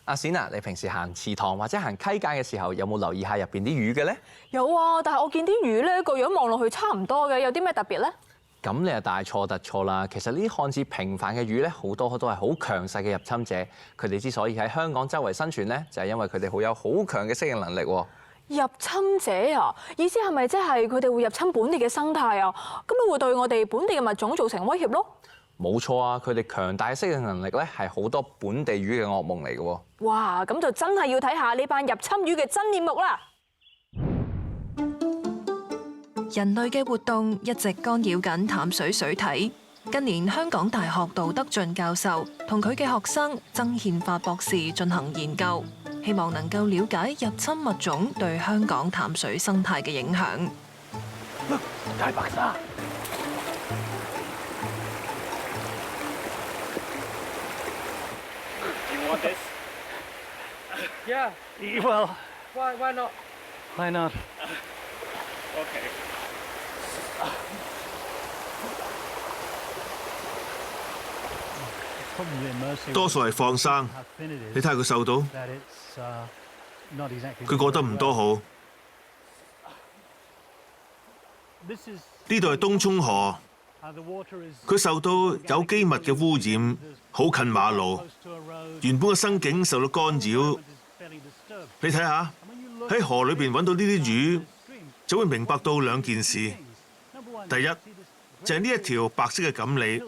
阿冼啊，你平時行池塘或者行溪澗嘅時候，有冇留意下入邊啲魚嘅咧？有啊，但係我見啲魚咧個樣望落去差唔多嘅，有啲咩特別咧？咁你就大錯特錯啦！其實呢啲看似平凡嘅魚咧，好多都係好強勢嘅入侵者。佢哋之所以喺香港周圍生存咧，就係因為佢哋好有好強嘅適應能力喎。入侵者啊，意思係咪即係佢哋會入侵本地嘅生態啊？咁咪會對我哋本地嘅物種造成威脅咯？冇錯啊！佢哋強大嘅適應能力咧，係好多本地魚嘅噩夢嚟嘅喎。哇！咁就真係要睇下呢班入侵魚嘅真面目啦！人類嘅活動一直干擾緊淡水水體。近年，香港大學杜德進教授同佢嘅學生曾憲發博士進行研究，希望能夠了解入侵物種對香港淡水生態嘅影響。大白鯊。You want this? Yeah. Well, Why not? why not? Okay. 多數係放生，你睇下佢受到，佢過得唔多好。呢度係東涌河，佢受到有機物嘅污染，好近馬路，原本嘅生境受到干擾。你睇下喺河裏邊揾到呢啲魚，就會明白到兩件事。第一就係呢一條白色嘅錦鯉，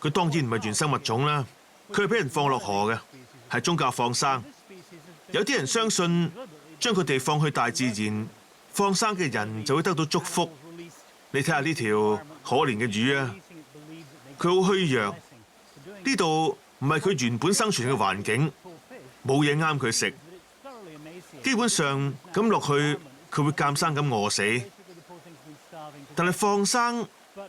佢當然唔係原生物種啦，佢係俾人放落河嘅，係宗教放生。有啲人相信將佢哋放去大自然，放生嘅人就會得到祝福。你睇下呢條可憐嘅魚啊，佢好虛弱，呢度唔係佢原本生存嘅環境，冇嘢啱佢食。基本上咁落去，佢會監生咁餓死。但係放生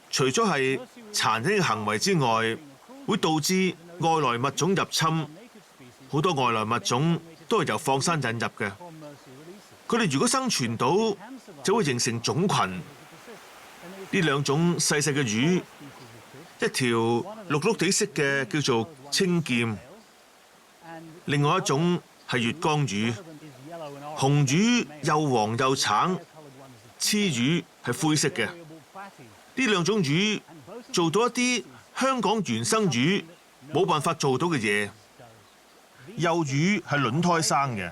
除咗係殘忍嘅行為之外，會導致外來物種入侵。好多外來物種都係由放生引入嘅。佢哋如果生存到，就會形成種群。呢兩種細細嘅魚，一條綠綠地色嘅叫做青劍，另外一種係月光魚。紅魚又黃又橙，雌魚係灰色嘅。呢兩種魚做到一啲香港原生魚冇辦法做到嘅嘢。幼魚係卵胎生嘅，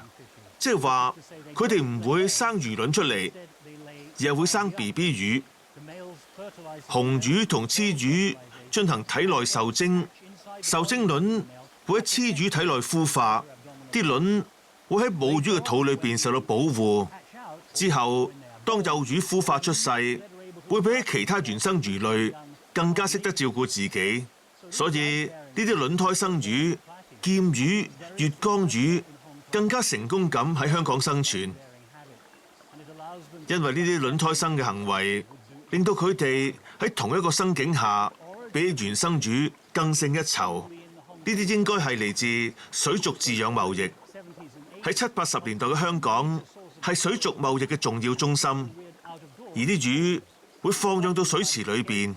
即係話佢哋唔會生魚卵出嚟，而係會生 BB 魚。雄魚同雌魚進行體內受精，受精卵會喺雌魚體內孵化，啲卵會喺母魚嘅肚裏邊受到保護。之後，當幼魚孵化出世，會比起其他原生魚類更加識得照顧自己。所以呢啲卵胎生魚、劍魚、月光魚更加成功咁喺香港生存。因為呢啲卵胎生嘅行為，令到佢哋喺同一個生境下，比起原生魚更勝一籌。呢啲應該係嚟自水族飼養貿易。喺70、80年代嘅香港係水族貿易嘅重要中心，而啲魚會放養到水池裏邊，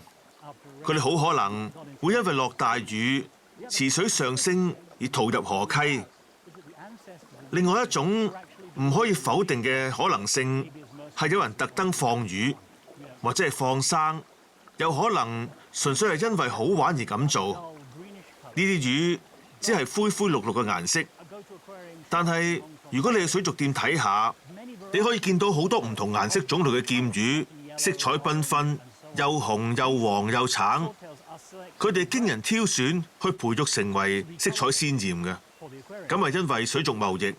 佢哋好可能會因為落大雨，池水上升而逃入河溪。另外一種唔可以否定嘅可能性係有人特登放魚，或者係放生，有可能純粹係因為好玩而咁做。呢啲魚只係灰灰綠綠嘅顏色。但係，如果你去水族店睇下，你可以見到好多唔同顏色種類嘅劍魚，色彩繽紛，又紅又黃又橙。佢哋經人挑選去培育成為色彩鮮豔嘅，咁係因為水族貿易。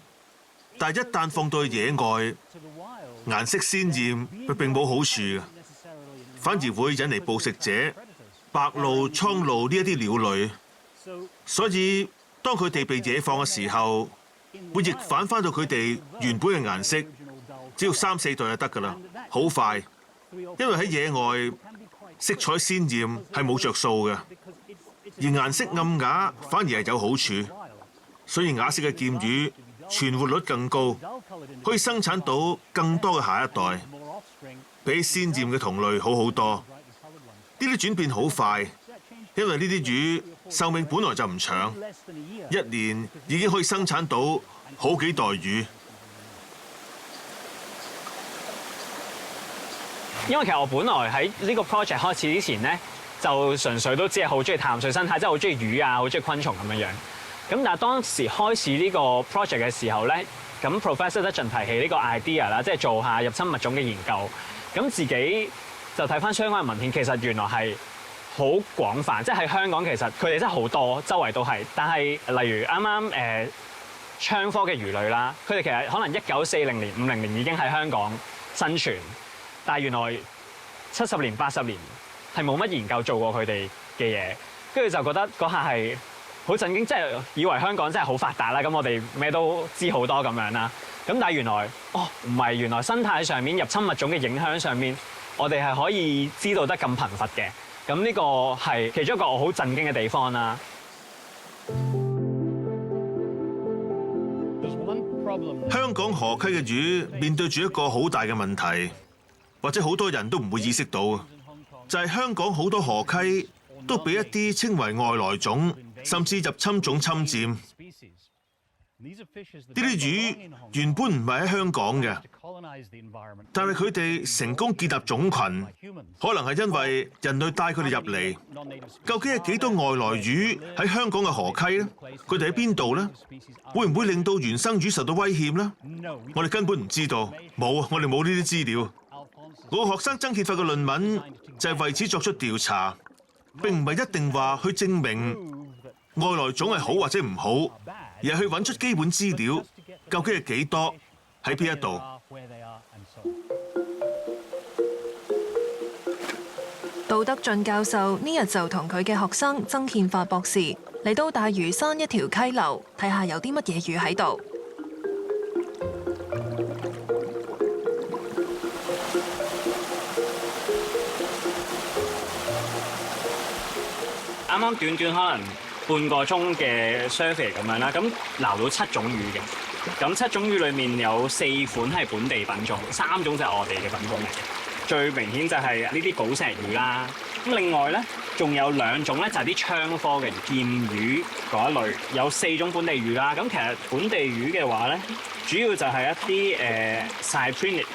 但係一旦放到去野外，顏色鮮豔佢並冇好處嘅，反而會引嚟捕食者、白鷺、蒼鷺呢一啲鳥類。所以當佢哋被野放嘅時候，會逆反翻到佢哋原本嘅顏色，只要3、4代就得㗎啦，好快。因為喺野外，色彩鮮豔係冇着數嘅，而顏色暗啞反而係有好處。所以啞色嘅劍魚存活率更高，可以生產到更多嘅下一代，比起鮮豔嘅同類好好多。呢啲轉變好快，因為呢啲魚壽命本來就唔長，1年已經可以生產到好幾袋魚。因為其實我本來喺呢個 project 開始之前咧，就純粹都只係好中意淡水生態，即係好中意魚啊，好中意昆蟲咁樣樣。咁但係當時開始呢個 project 嘅時候咧，咁 Professor Dutton 提起呢個 idea 啦，即係做下入侵物種嘅研究。咁自己就睇翻相關嘅文獻，其實原來係好廣泛，即係喺香港其實佢哋真係好多，周圍都係。但係例如啱啱槍科嘅魚類啦，佢哋其實可能1940年、50年已經喺香港生存。但係原來70年、80年係冇乜研究做過佢哋嘅嘢，跟住就覺得嗰下係好震驚，即係以為香港真係好發達啦，咁我哋咩都知好多咁樣啦。咁但係原來唔係，原來生態上面入侵物種嘅影響上面，我哋係可以知道得咁頻繁嘅。咁呢個係其中一個我好震驚嘅地方啦。香港河溪嘅魚面對住一個好大嘅問題。或者好多人都唔會意識到，就係香港好多河溪都俾一啲稱為外來種，甚至入侵種侵佔。呢啲魚原本唔係喺香港嘅，但係佢哋成功建立種群，可能係因為人類帶佢哋入嚟。究竟係幾多外來魚喺香港嘅河溪呢？佢哋喺邊度呢？會唔會令到原生魚受到威脅呢？我哋根本唔知道，冇啊！我哋冇呢啲資料。我學生曾憲發嘅論文就係為此作出調查，並唔係一定話去證明外來種係好或者唔好，而係去揾出基本資料，究竟係幾多，喺邊一度。杜德進教授呢日就同佢嘅學生曾憲發博士嚟到大嶼山一條溪流，睇下有啲乜嘢魚喺度。啱啱短短可能半個鐘嘅 survey 咁樣啦，咁撈到7種魚嘅，咁7種魚裡面有4款係本地品種，3種就係我哋嘅品種嚟嘅。最明顯就係呢啲寶石魚啦，咁另外咧仲有2種咧就係啲槍科嘅劍魚嗰一類，有4種本地魚啦。咁其實本地魚嘅話咧，主要就係一啲cyprinids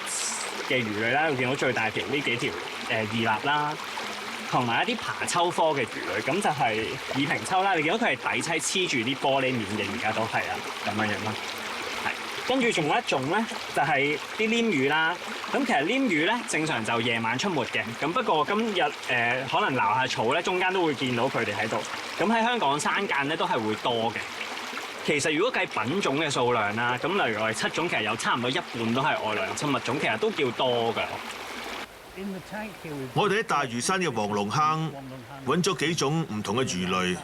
嘅魚類啦，會見到最大條呢幾條異鰭啦。同埋一啲爬抽科嘅魚類，咁就係耳平抽啦。你見到佢係底棲黐住啲玻璃面嘅，而家都係啊咁樣樣咯。係，跟住仲有一種咧，就係啲鯰魚啦。咁其實鯰魚咧正常就夜晚出沒嘅，咁不過今日可能撈下草咧，中間都會見到佢哋喺度。咁喺香港山間咧都係會多嘅。其實如果計品種嘅數量啦，咁例如我哋7種，其實有差唔多一半都係外來入侵物種，其實都叫多㗎。我哋喺大嶼山嘅黃龍坑揾咗幾種唔同嘅魚類，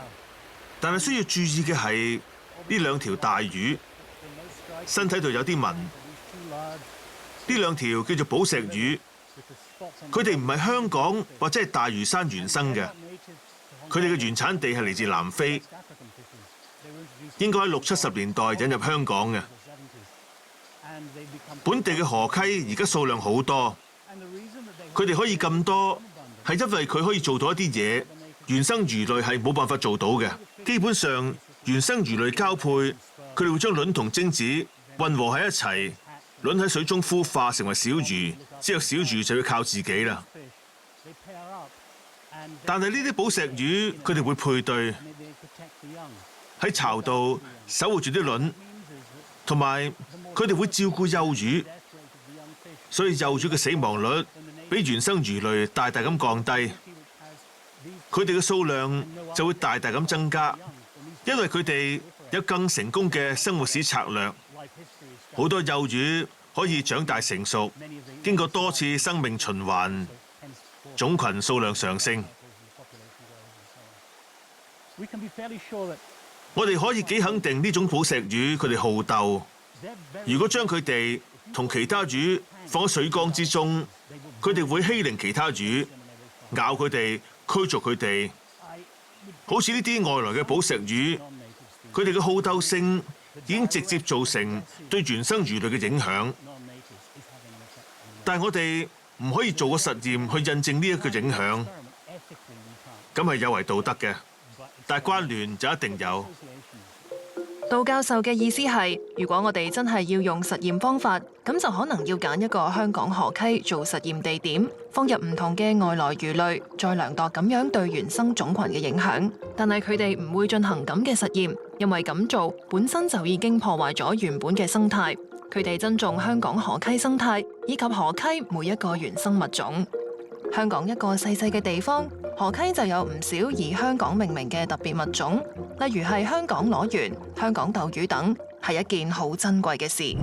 但係需要注意嘅係呢2條大魚身體度有啲紋。呢2條叫做寶石魚，佢哋唔係香港或者係大嶼山原生嘅，佢哋嘅原產地係嚟自南非，應該喺60、70年代引入香港嘅。本地嘅河溪而家數量好多。佢哋可以咁多，係因為佢可以做到一啲嘢，原生魚類係冇辦法做到嘅。基本上，原生魚類交配，佢哋會將卵同精子混合喺一齊，卵喺水中孵化成為小魚，之後小魚就要靠自己啦。但係呢啲寶石魚，佢哋會配對，喺巢度守護住啲卵，同埋佢哋會照顧幼魚，所以幼魚嘅死亡率比原生魚類大大咁降低，佢哋嘅數量就會大大咁增加，因為佢哋有更成功嘅生活史策略。好多幼魚可以長大成熟，經過多次生命循環，種群數量上升。我哋可以幾肯定呢種寶石魚佢哋好鬥。如果將佢哋同其他魚放喺水缸之中，佢哋會欺凌其他魚，咬佢哋，驅逐佢哋。好似呢啲外來嘅寶石魚，佢哋嘅好鬥性已經直接造成對原生魚類嘅影響。但係我哋唔可以做個實驗去印證呢一個影響，咁係有違道德嘅。但係關聯就一定有。杜教授嘅意思係，如果我哋真係要用實驗方法，咁就可能要揀一個香港河溪做實驗地點，放入唔同嘅外來魚類，再量度咁樣對原生種群嘅影響。但係佢哋唔會進行咁嘅實驗，因為咁做本身就已經破壞咗原本嘅生態。佢哋珍重香港河溪生態以及河溪每一個原生物種。香港一個細細嘅地方，河溪就有唔少以香港命名嘅特別物種，例如係香港螺螈、香港鬥魚等，係一件好珍貴嘅事。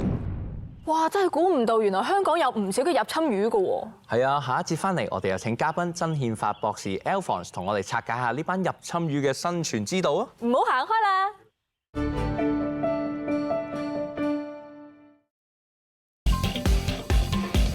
哇！真係估唔到，原來香港有唔少嘅入侵魚㗎喎。係啊，下一節翻嚟，我哋有請嘉賓曾憲發博士 Alphonse 同我哋拆解下呢班入侵魚嘅生存之道啊！唔好行開啦！